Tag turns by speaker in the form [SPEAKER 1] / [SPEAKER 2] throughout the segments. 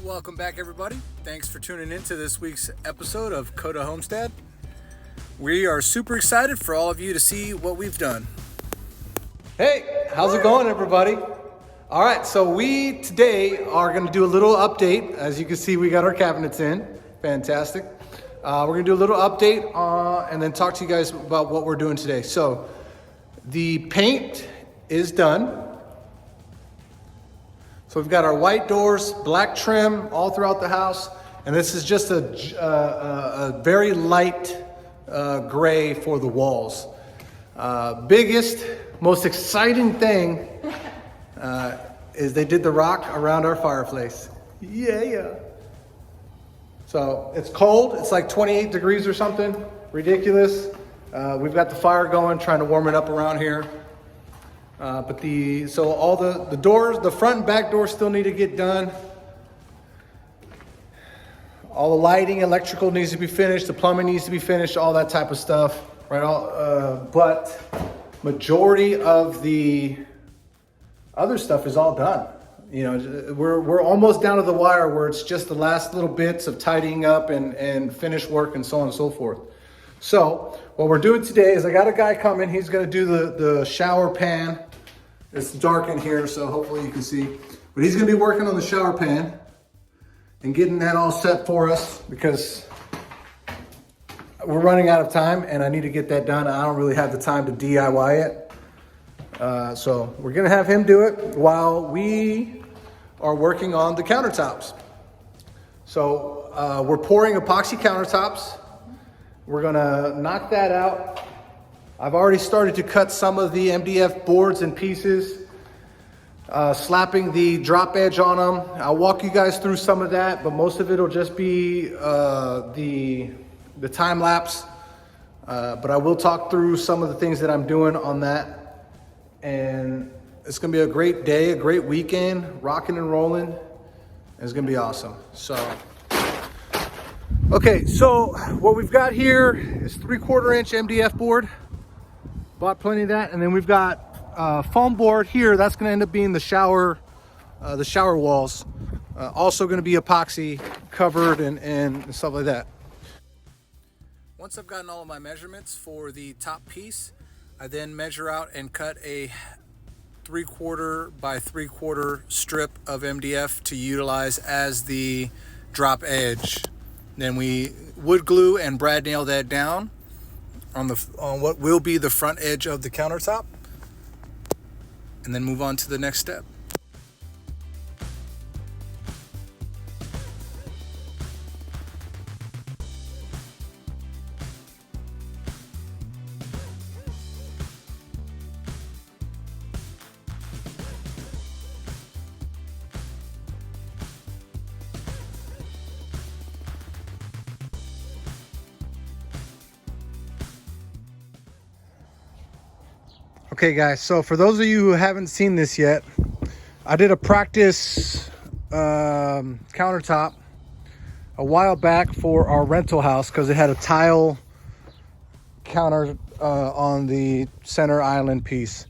[SPEAKER 1] Welcome back, everybody. Thanks for tuning in to this week's episode of Coda Homestead. We are super excited for all of you to see what we've done. Hey, how's it going, everybody? All right, so we today are going to do a little update. As you can see, we got our cabinets in. Fantastic. We're going to do a little update and then talk to you guys about what we're doing today. So the paint is done. So we've got our white doors, black trim all throughout the house, and this is just a very light gray for the walls. Biggest, most exciting thing is they did the rock around our fireplace. Yeah. So it's cold. It's like 28 degrees or something. Ridiculous. We've got the fire going, trying to warm it up around here. So all the doors, the front and back doors still need to get done. All the lighting, electrical needs to be finished. The plumbing needs to be finished, all that type of stuff, right? But majority of the other stuff is all done. You know, we're almost down to the wire where it's just the last little bits of tidying up and finish work and so on and so forth. So what we're doing today is I got a guy coming. He's going to do the shower pan. It's dark in here, so hopefully you can see. But he's going to be working on the shower pan and getting that all set for us because we're running out of time and I need to get that done. I don't really have the time to DIY it. So we're going to have him do it while we are working on the countertops. So we're pouring epoxy countertops. We're going to knock that out. I've already started to cut some of the MDF boards and pieces, slapping the drop edge on them. I'll walk you guys through some of that, but most of it will just be the time lapse. But I will talk through some of the things that I'm doing on that. And it's gonna be a great day, a great weekend, rocking and rolling. And it's gonna be awesome. Okay, so what we've got here is 3/4 inch MDF board. Bought plenty of that, and then we've got foam board here. That's going to end up being the shower walls. Also going to be epoxy covered and stuff like that. Once I've gotten all of my measurements for the top piece, I then measure out and cut a 3/4 by 3/4 strip of MDF to utilize as the drop edge. Then we wood glue and brad nail that down on what will be the front edge of the countertop, and then move on to the next step. Okay guys, so for those of you who haven't seen this yet, I did a practice countertop a while back for our rental house because it had a tile counter on the center island piece.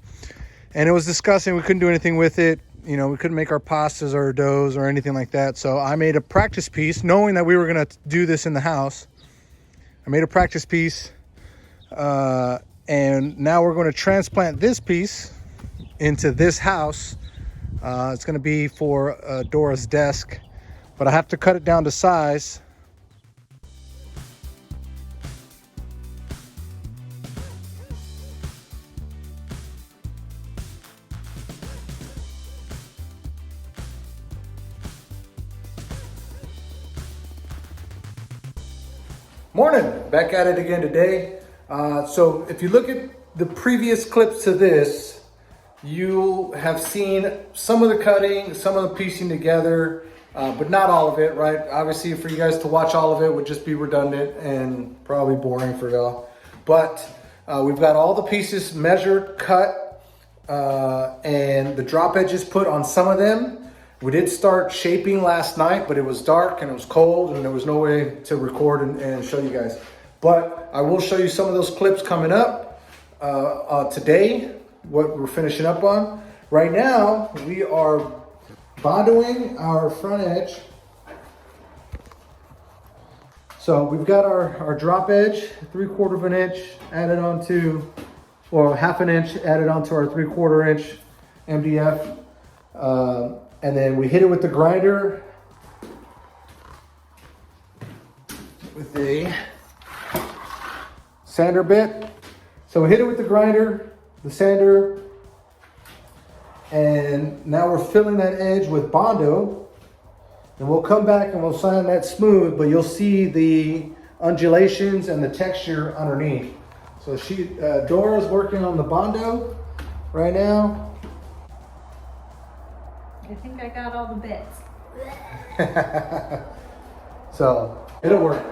[SPEAKER 1] And it was disgusting. We couldn't do anything with it. You know, we couldn't make our pastas or doughs or anything like that. So I made a practice piece knowing that we were going to do this in the house. I made a practice piece. And now we're going to transplant this piece into this house. It's going to be for Dora's desk, but I have to cut it down to size. Morning, back at it again today. So if you look at the previous clips to this, you have seen some of the cutting, some of the piecing together, but not all of it, right? Obviously for you guys to watch all of it would just be redundant and probably boring for y'all. But we've got all the pieces measured, cut, and the drop edges put on some of them. We did start shaping last night, but it was dark and it was cold and there was no way to record and show you guys. But I will show you some of those clips coming up today, what we're finishing up on. Right now, we are bondoing our front edge So we've got our drop edge, 3/4 of an inch added onto, or 1/2 inch added onto our 3/4 inch MDF. And then we hit it with the grinder with the sander bit. So we hit it with the grinder, the sander, and now we're filling that edge with Bondo. And we'll come back and we'll sand that smooth, but you'll see the undulations and the texture underneath. So Dora's working on the Bondo right now.
[SPEAKER 2] I think I got all the bits.
[SPEAKER 1] So it'll work.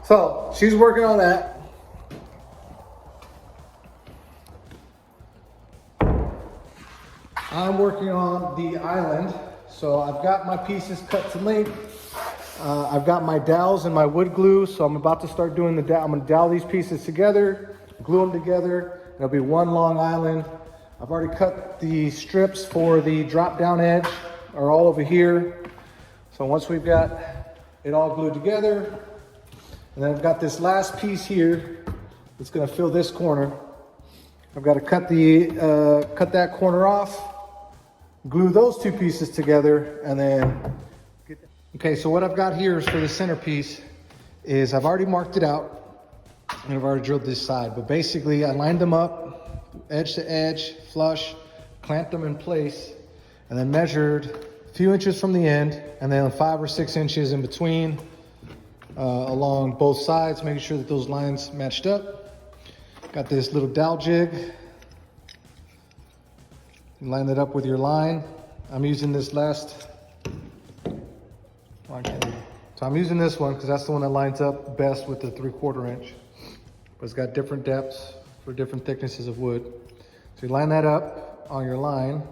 [SPEAKER 1] So she's working on that. I'm working on the island. So I've got my pieces cut to length. I've got my dowels and my wood glue. So I'm about to start doing I'm gonna dowel these pieces together, glue them together. It'll be one long island. I've already cut the strips for the drop down edge, are all over here. So once we've got it all glued together, and then I've got this last piece here that's gonna fill this corner. I've got to cut that corner off, glue those two pieces together, and then okay, so what I've got here is for the centerpiece is I've already marked it out and I've already drilled this side, but basically I lined them up edge to edge, flush, clamped them in place, and then measured a few inches from the end, and then 5 or 6 inches in between along both sides, making sure that those lines matched up. Got this little dowel jig. You line that up with your line. I'm using this so I'm using this one because that's the one that lines up best with the 3/4 inch. But it's got different depths for different thicknesses of wood. So you line that up on your line.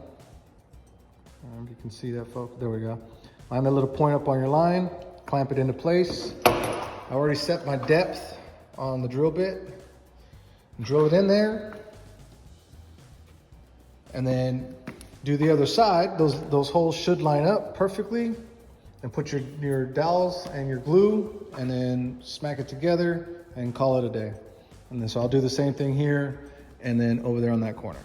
[SPEAKER 1] You can see that, folks. There we go. Line that little point up on your line, clamp it into place. I already set my depth on the drill bit. Drill it in there. And then do the other side. Those holes should line up perfectly. And put your dowels and your glue, and then smack it together and call it a day. And then so I'll do the same thing here and then over there on that corner.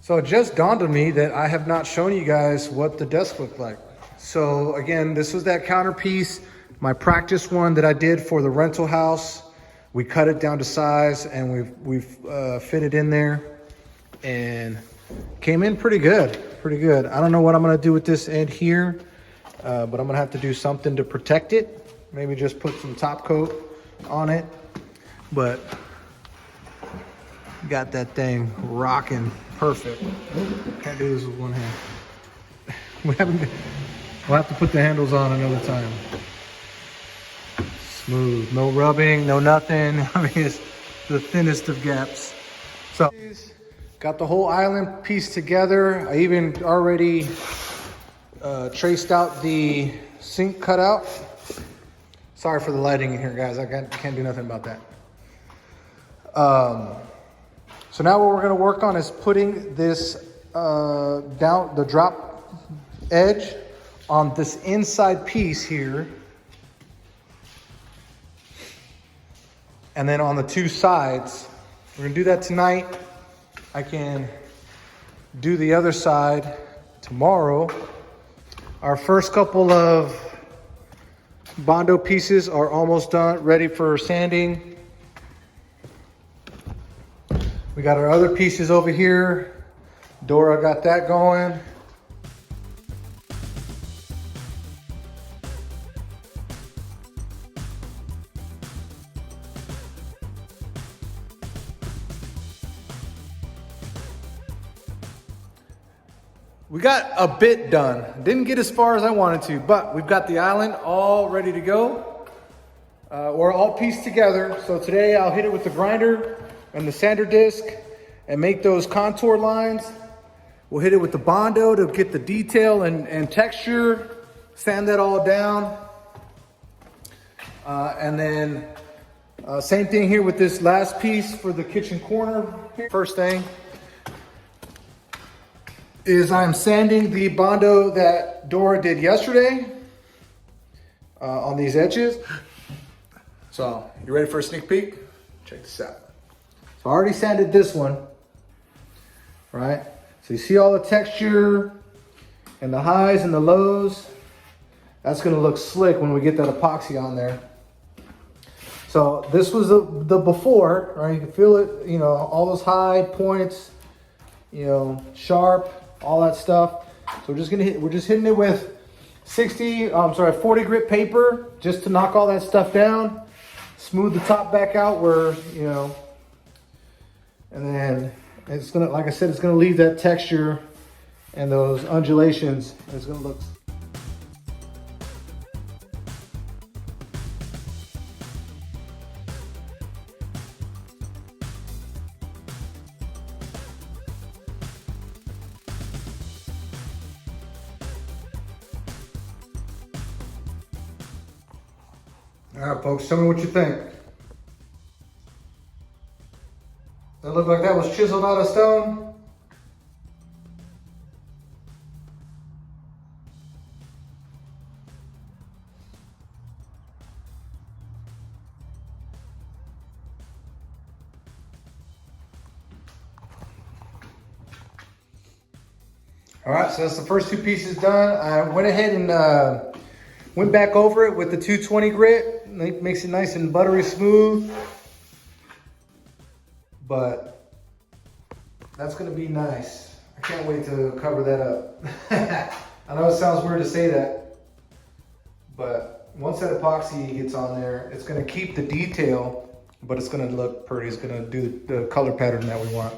[SPEAKER 1] So it just dawned on me that I have not shown you guys what the desk looked like. So again, this was that counter piece, my practice one that I did for the rental house. We cut it down to size and we've fit it in there and came in pretty good, pretty good. I don't know what I'm gonna do with this end here, but I'm gonna have to do something to protect it. Maybe just put some top coat on it, but got that thing rocking. Perfect. Can't do this with one hand. We'll have to put the handles on another time. Smooth, no rubbing, no nothing. I mean, it's the thinnest of gaps. So, got the whole island piece together. I even already traced out the sink cutout. Sorry for the lighting in here, guys. I can't do nothing about that. So now what we're going to work on is putting this down the drop edge on this inside piece here. And then on the two sides. We're going to do that tonight. I can do the other side tomorrow. Our first couple of Bondo pieces are almost done, ready for sanding. We got our other pieces over here. Dora got that going. We got a bit done. Didn't get as far as I wanted to, but we've got the island all ready to go. We're all pieced together. So today I'll hit it with the grinder. and the sander disc and make those contour lines. We'll hit it with the Bondo to get the detail and texture, sand that all down. And then same thing here with this last piece for the kitchen corner. First thing is I'm sanding the Bondo that Dora did yesterday on these edges. So, you ready for a sneak peek? Check this out. So I already sanded this one, right? So you see all the texture and the highs and the lows. That's gonna look slick when we get that epoxy on there. So this was the before, right? You can feel it, you know, all those high points, you know, sharp, all that stuff. So we're just hitting it with 40 grit paper just to knock all that stuff down, smooth the top back out where, you know, and then it's gonna, like I said, it's gonna leave that texture and those undulations. It's gonna look. All right, folks, tell me what you think. That looked like that was chiseled out of stone. All right, so that's the first two pieces done. I went ahead and went back over it with the 220 grit. It makes it nice and buttery smooth. But that's gonna be nice. I can't wait to cover that up. I know it sounds weird to say that, but once that epoxy gets on there, it's gonna keep the detail, but it's gonna look pretty. It's gonna do the color pattern that we want.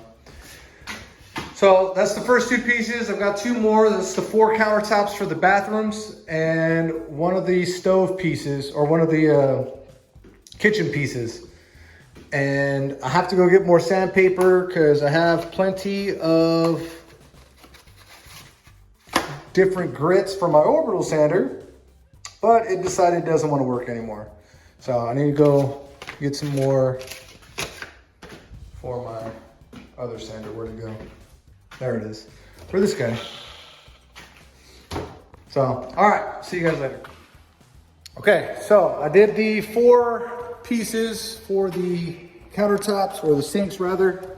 [SPEAKER 1] So that's the first two pieces. I've got two more. That's the 4 countertops for the bathrooms and one of the stove pieces, or one of the kitchen pieces. And I have to go get more sandpaper because I have plenty of different grits for my orbital sander, but it decided it doesn't want to work anymore. So I need to go get some more for my other sander. Where'd it go? There it is. For this guy. So, all right, see you guys later. Okay, so I did the 4 pieces for the countertops, or the sinks rather.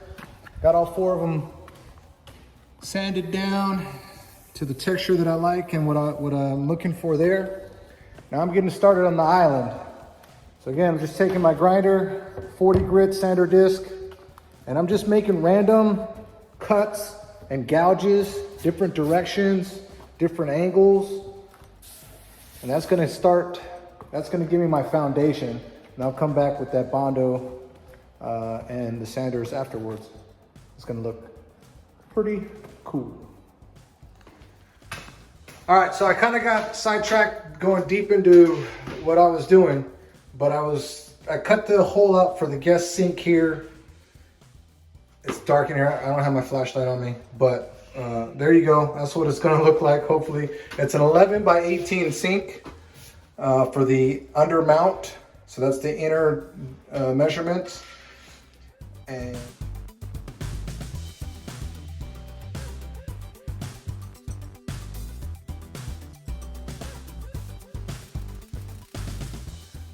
[SPEAKER 1] Got all 4 of them sanded down to the texture that I like and what I'm looking for there. Now I'm getting started on the island. So again, I'm just taking my grinder, 40 grit sander disc, and I'm just making random cuts and gouges, different directions, different angles. And that's gonna give me my foundation. And I'll come back with that Bondo and the sanders afterwards. It's gonna look pretty cool. All right, so I kind of got sidetracked going deep into what I was doing, but I cut the hole up for the guest sink here. It's dark in here. I don't have my flashlight on me, but there you go. That's what it's gonna look like, hopefully. It's an 11 by 18 sink for the under mount. So that's the inner measurements. And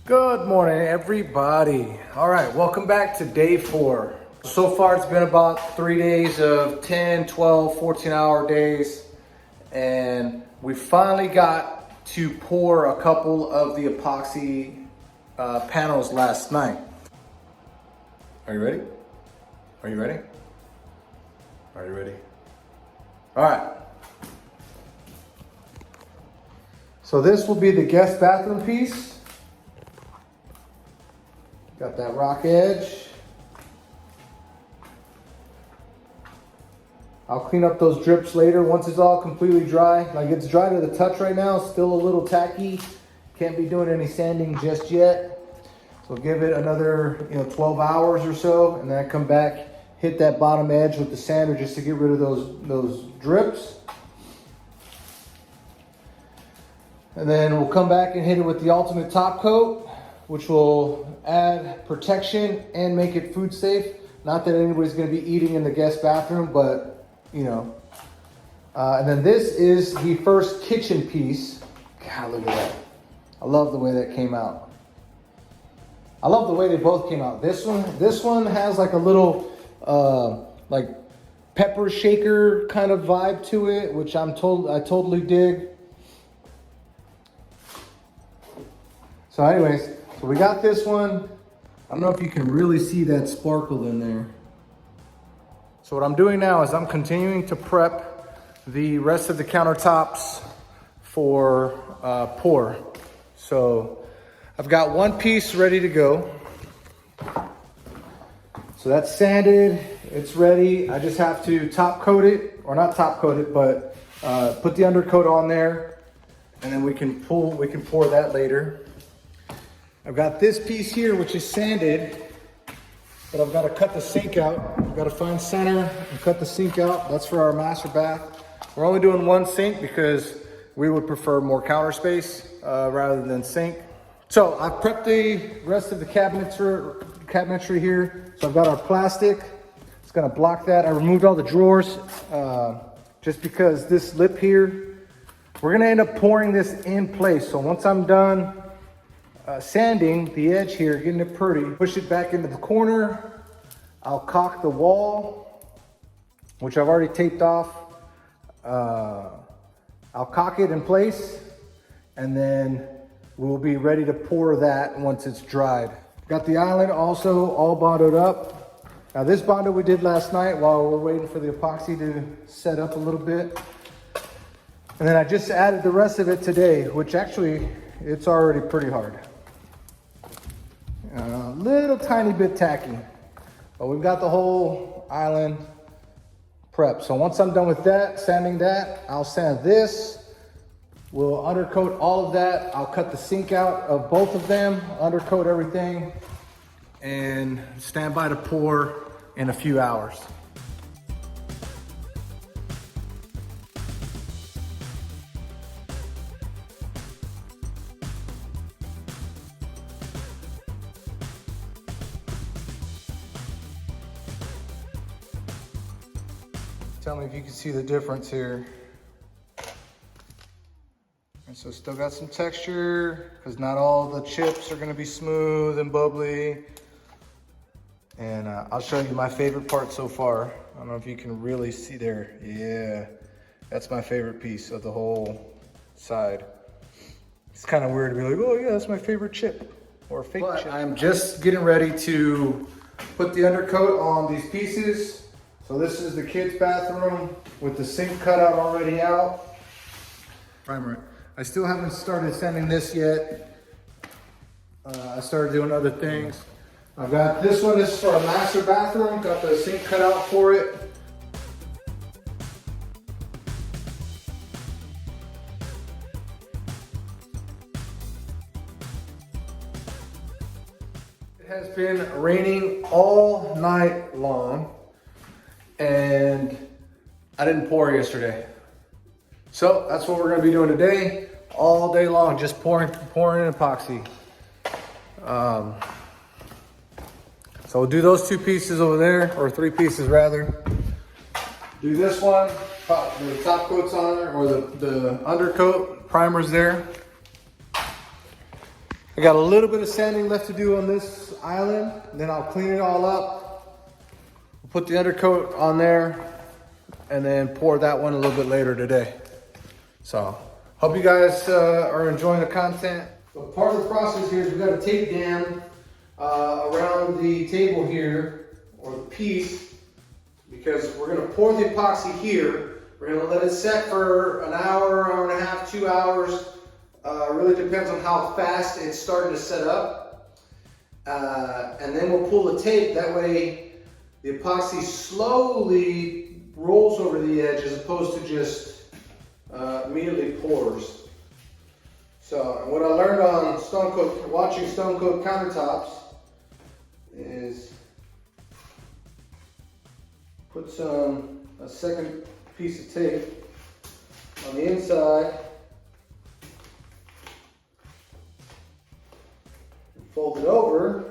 [SPEAKER 1] good morning, everybody. All right, welcome back to day 4. So far, it's been about 3 days of 10, 12, 14-hour days. And we finally got to pour a couple of the epoxy panels last night. Are you ready? Are you ready? Are you ready? All right. So this will be the guest bathroom piece. Got that rock edge. I'll clean up those drips later once it's all completely dry. Like, it's dry to the touch right now, still a little tacky. Can't be doing any sanding just yet. So give it another 12 hours or so, and then I come back, hit that bottom edge with the sander just to get rid of those drips. And then we'll come back and hit it with the ultimate top coat, which will add protection and make it food safe. Not that anybody's gonna be eating in the guest bathroom, but and then this is the first kitchen piece. God, look at that. I love the way that came out. I love the way they both came out. This one has like a little like pepper shaker kind of vibe to it, which I totally dig. So anyways, so we got this one. I don't know if you can really see that sparkle in there. So what I'm doing now is I'm continuing to prep the rest of the countertops for pour. So I've got one piece ready to go. So that's sanded, it's ready. I just have to top coat it, or not top coat it, but put the undercoat on there, and then we can pour that later. I've got this piece here, which is sanded, but I've got to cut the sink out. I've got to find center and cut the sink out. That's for our master bath. We're only doing one sink because we would prefer more counter space rather than sink. So I've prepped the rest of the cabinetry here. So I've got our plastic. It's gonna block that. I removed all the drawers just because this lip here, we're gonna end up pouring this in place. So once I'm done sanding the edge here, getting it pretty, push it back into the corner. I'll caulk the wall, which I've already taped off. I'll caulk it in place, and then we'll be ready to pour that once it's dried. Got the island also all bonded up. Now this bonder we did last night while we're waiting for the epoxy to set up a little bit. And then I just added the rest of it today, which actually it's already pretty hard. A little tiny bit tacky, but we've got the whole island prep. So once I'm done with that, sanding that, I'll sand this. We'll undercoat all of that. I'll cut the sink out of both of them, undercoat everything, and stand by to pour in a few hours. Tell me if you can see the difference here. And so still got some texture because not all the chips are gonna be smooth and bubbly. And I'll show you my favorite part so far. I don't know if you can really see there. Yeah, that's my favorite piece of the whole side. It's kind of weird to be like, oh yeah, that's my favorite chip or a fake chip. I'm just getting ready to put the undercoat on these pieces. So this is the kids' bathroom with the sink cutout already out. Primer. I still haven't started sanding this yet. I started doing other things. I've got this one is for a master bathroom. Got the sink cut out for it. It has been raining all night long, and I didn't pour yesterday. So that's what we're gonna be doing today, all day long, just pouring in epoxy. So we'll do those two pieces over there, or three pieces rather. Do this one, the top coat's on there, or the undercoat, primer's there. I got a little bit of sanding left to do on this island, then I'll clean it all up. We'll put the undercoat on there, and then pour that one a little bit later today. So, hope you guys are enjoying the content. So part of the process here is we've got a tape dam around the table here, or the piece, because we're gonna pour the epoxy here. We're gonna let it set for an hour, hour and a half, 2 hours. Really depends on how fast it's starting to set up. And then we'll pull the tape, that way the epoxy slowly rolls over the edge as opposed to just immediately pours. So what I learned on watching StoneCoat Countertops is put a second piece of tape on the inside, fold it over,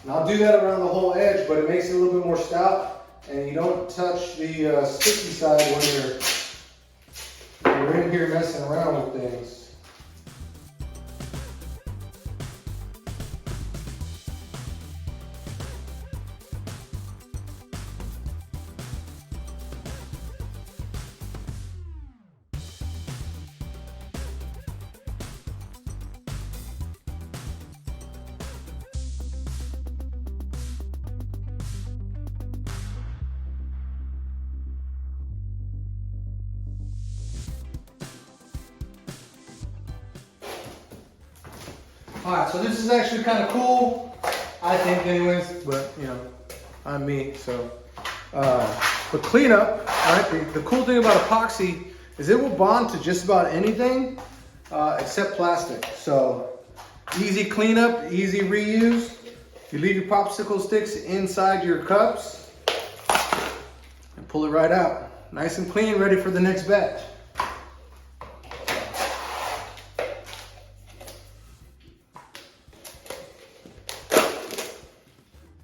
[SPEAKER 1] and I'll do that around the whole edge, but it makes it a little bit more stout, and you don't touch the sticky side when you're in here messing around with things. Alright, so this is actually kind of cool, I think anyways, but you know, I'm me, so. The cleanup, right, the cool thing about epoxy is it will bond to just about anything except plastic. So, easy cleanup, easy reuse. You leave your popsicle sticks inside your cups and pull it right out. Nice and clean, ready for the next batch.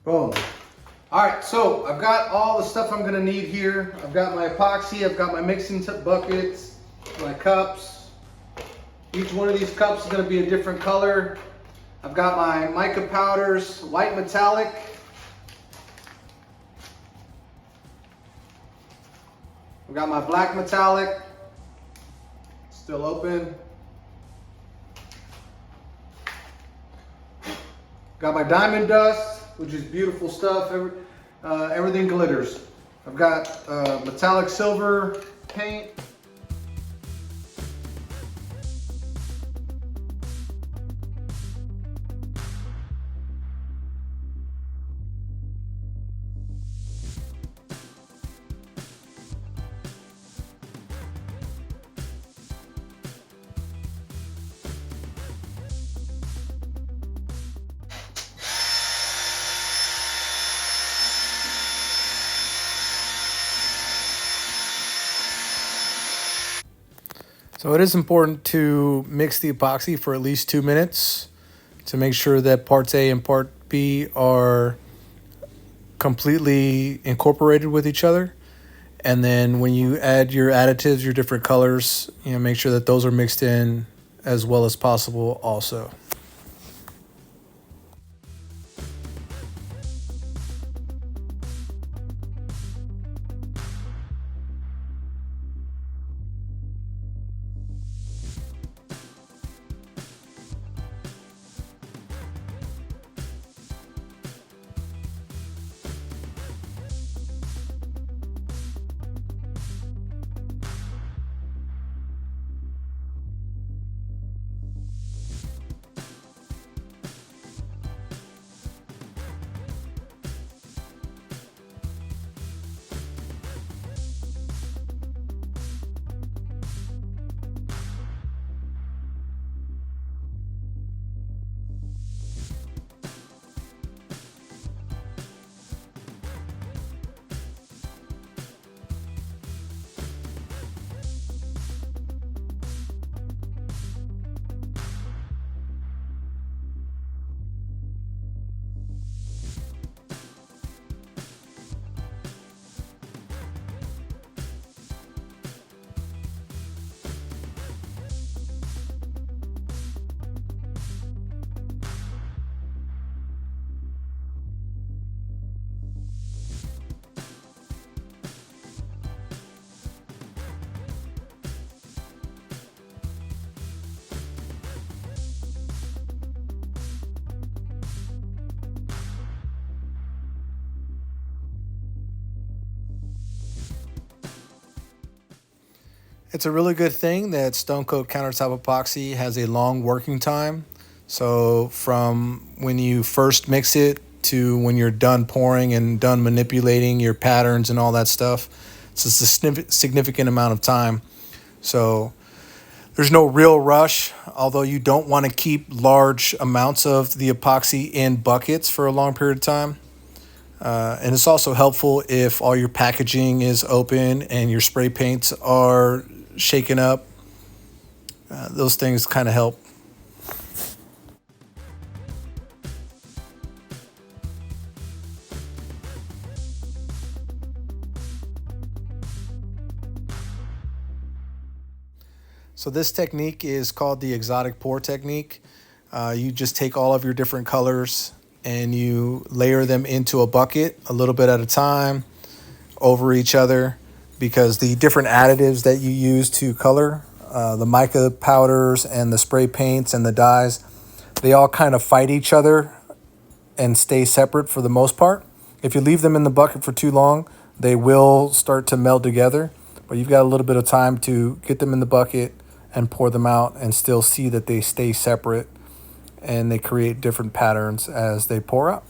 [SPEAKER 1] Boom. All right, so I've got all the stuff I'm gonna need here. I've got my epoxy, I've got my mixing buckets, my cups. Each one of these cups is gonna be a different color. I've got my mica powders, white metallic. I've got my black metallic, still open. Got my diamond dust, which is beautiful stuff. Everything glitters. I've got metallic silver paint. So it is important to mix the epoxy for at least 2 minutes to make sure that parts A and part B are completely incorporated with each other. And then when you add your additives, your different colors, you know, make sure that those are mixed in as well as possible also. It's a really good thing that StoneCoat Countertop Epoxy has a long working time. So from when you first mix it to when you're done pouring and done manipulating your patterns and all that stuff, it's a significant amount of time. So there's no real rush, although you don't want to keep large amounts of the epoxy in buckets for a long period of time. And it's also helpful if all your packaging is open and your spray paints are shaken up. Those things kind of help. So this technique is called the exotic pour technique. You just take all of your different colors and you layer them into a bucket a little bit at a time over each other, because the different additives that you use to color, the mica powders and the spray paints and the dyes, they all kind of fight each other and stay separate for the most part. If you leave them in the bucket for too long, they will start to meld together, but you've got a little bit of time to get them in the bucket and pour them out and still see that they stay separate and they create different patterns as they pour out.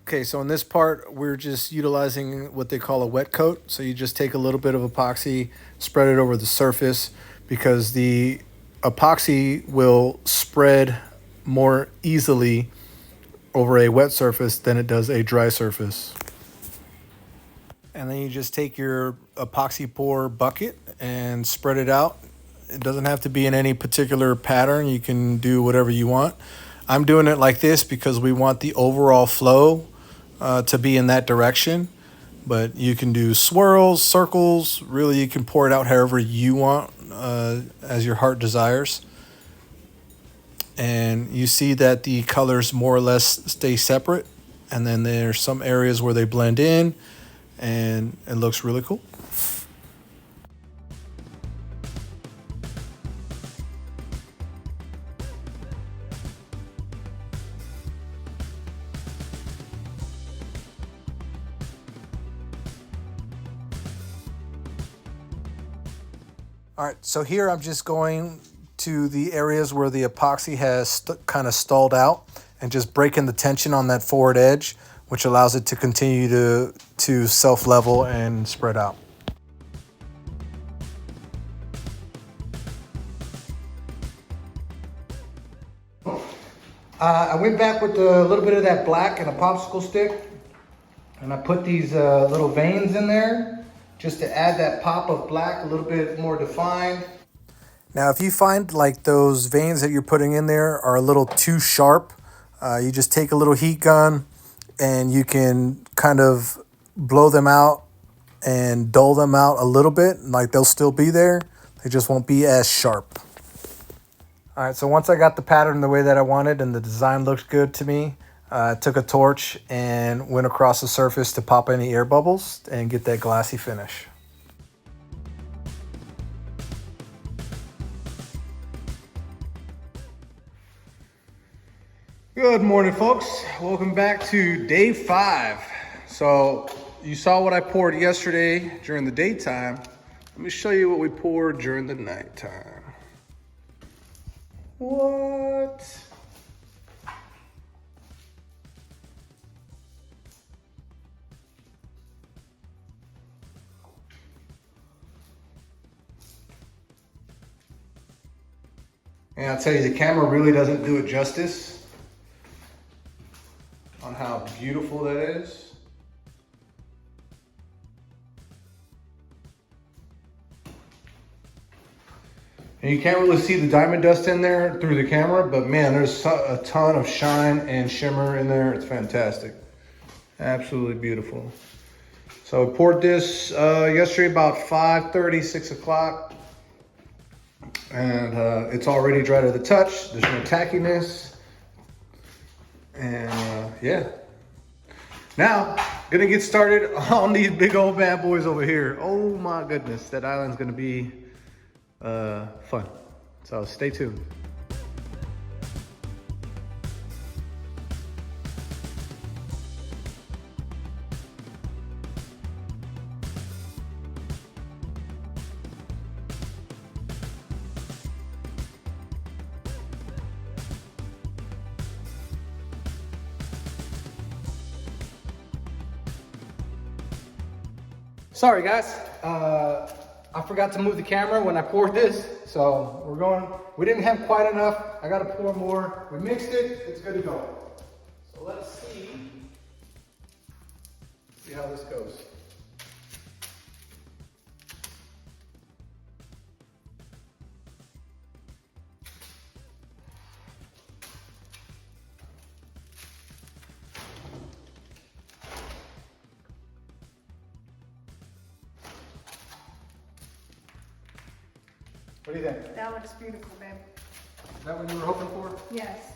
[SPEAKER 1] Okay, so in this part, we're just utilizing what they call a wet coat. So you just take a little bit of epoxy, spread it over the surface, because the epoxy will spread more easily over a wet surface than it does a dry surface. And then you just take your epoxy pour bucket and spread it out. It doesn't have to be in any particular pattern. You can do whatever you want. I'm doing it like this because we want the overall flow to be in that direction, but you can do swirls, circles. Really, you can pour it out however you want, as your heart desires. And you see that the colors more or less stay separate, and then there's some areas where they blend in, and it looks really cool. All right, so here I'm just going to the areas where the epoxy has kind of stalled out and just breaking the tension on that forward edge, which allows it to continue to self-level and spread out. I went back with a little bit of that black and a popsicle stick, and I put these little veins in there just to add that pop of black, a little bit more defined. Now, if you find like those veins that you're putting in there are a little too sharp, you just take a little heat gun and you can kind of blow them out and dull them out a little bit. Like they'll still be there, they just won't be as sharp. All right, so once I got the pattern the way that I wanted and the design looked good to me, I took a torch and went across the surface to pop any air bubbles and get that glassy finish. Good morning, folks. Welcome back to day 5. So you saw what I poured yesterday during the daytime. Let me show you what we poured during the nighttime. What? Man, I'll tell you, the camera really doesn't do it justice on how beautiful that is. And you can't really see the diamond dust in there through the camera, but man, there's a ton of shine and shimmer in there. It's fantastic. Absolutely beautiful. So I poured this yesterday about 5:30, 6 o'clock. And it's already dry to the touch. There's no tackiness. And yeah. Now, gonna get started on these big old bad boys over here. Oh my goodness, that island's gonna be fun. So stay tuned. Sorry guys, I forgot to move the camera when I poured this, so we didn't have quite enough. I gotta pour more. We mixed it, it's good to go. So let's see how this goes. What do you think?
[SPEAKER 2] That looks beautiful, babe.
[SPEAKER 1] Is that what you were hoping for?
[SPEAKER 2] Yes.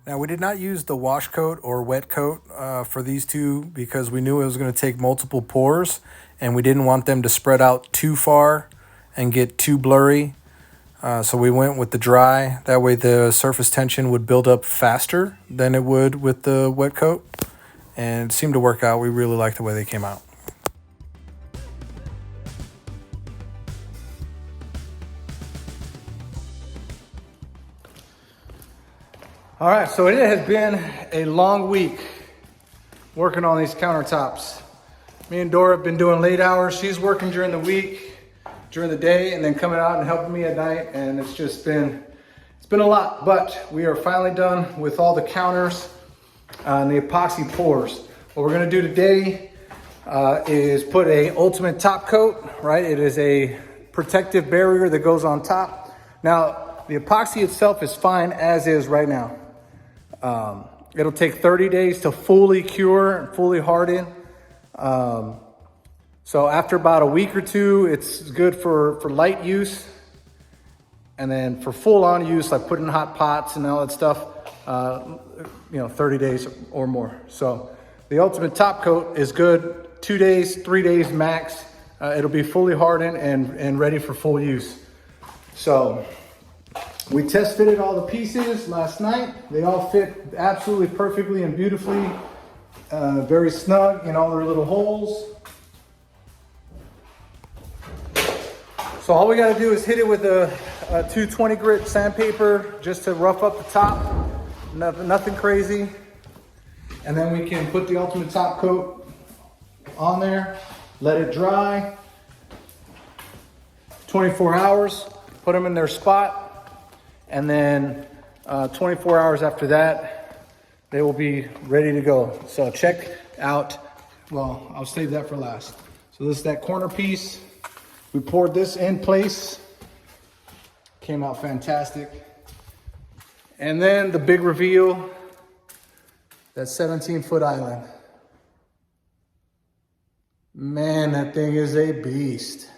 [SPEAKER 3] Now, we did not use the wash coat or wet coat for these two because we knew it was going to take multiple pours and we didn't want them to spread out too far and get too blurry. So we went with the dry. That way the surface tension would build up faster than it would with the wet coat. And it seemed to work out. We really liked the way they came out.
[SPEAKER 1] All right, so it has been a long week working on these countertops. Me and Dora have been doing late hours. She's working during the week, during the day, and then coming out and helping me at night. And it's been a lot, but we are finally done with all the counters and the epoxy pours. What we're gonna do today is put a ultimate top coat, right? It is a protective barrier that goes on top. Now, the epoxy itself is fine as is right now. It'll take 30 days to fully cure and fully harden. So after about a week or two, it's good for light use. And then for full on use, like putting in hot pots and all that stuff, 30 days or more. So the ultimate top coat is good 2 days, 3 days max. It'll be fully hardened and ready for full use. So we test fitted all the pieces last night. They all fit absolutely perfectly and beautifully, very snug in all their little holes. So all we gotta do is hit it with a 220 grit sandpaper just to rough up the top, nothing crazy. And then we can put the ultimate top coat on there, let it dry, 24 hours, put them in their spot. And then 24 hours after that, they will be ready to go. So check out, well, I'll save that for last. So this is that corner piece. We poured this in place. Came out fantastic. And then the big reveal, that 17-foot island. Man, that thing is a beast.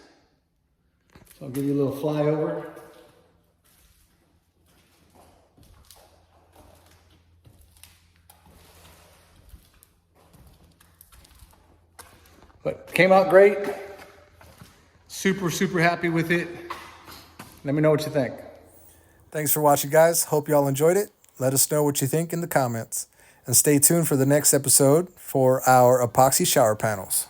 [SPEAKER 1] So I'll give you a little flyover. But came out great. Super, super happy with it. Let me know what you think.
[SPEAKER 3] Thanks for watching, guys. Hope y'all enjoyed it. Let us know what you think in the comments. And stay tuned for the next episode for our epoxy shower panels.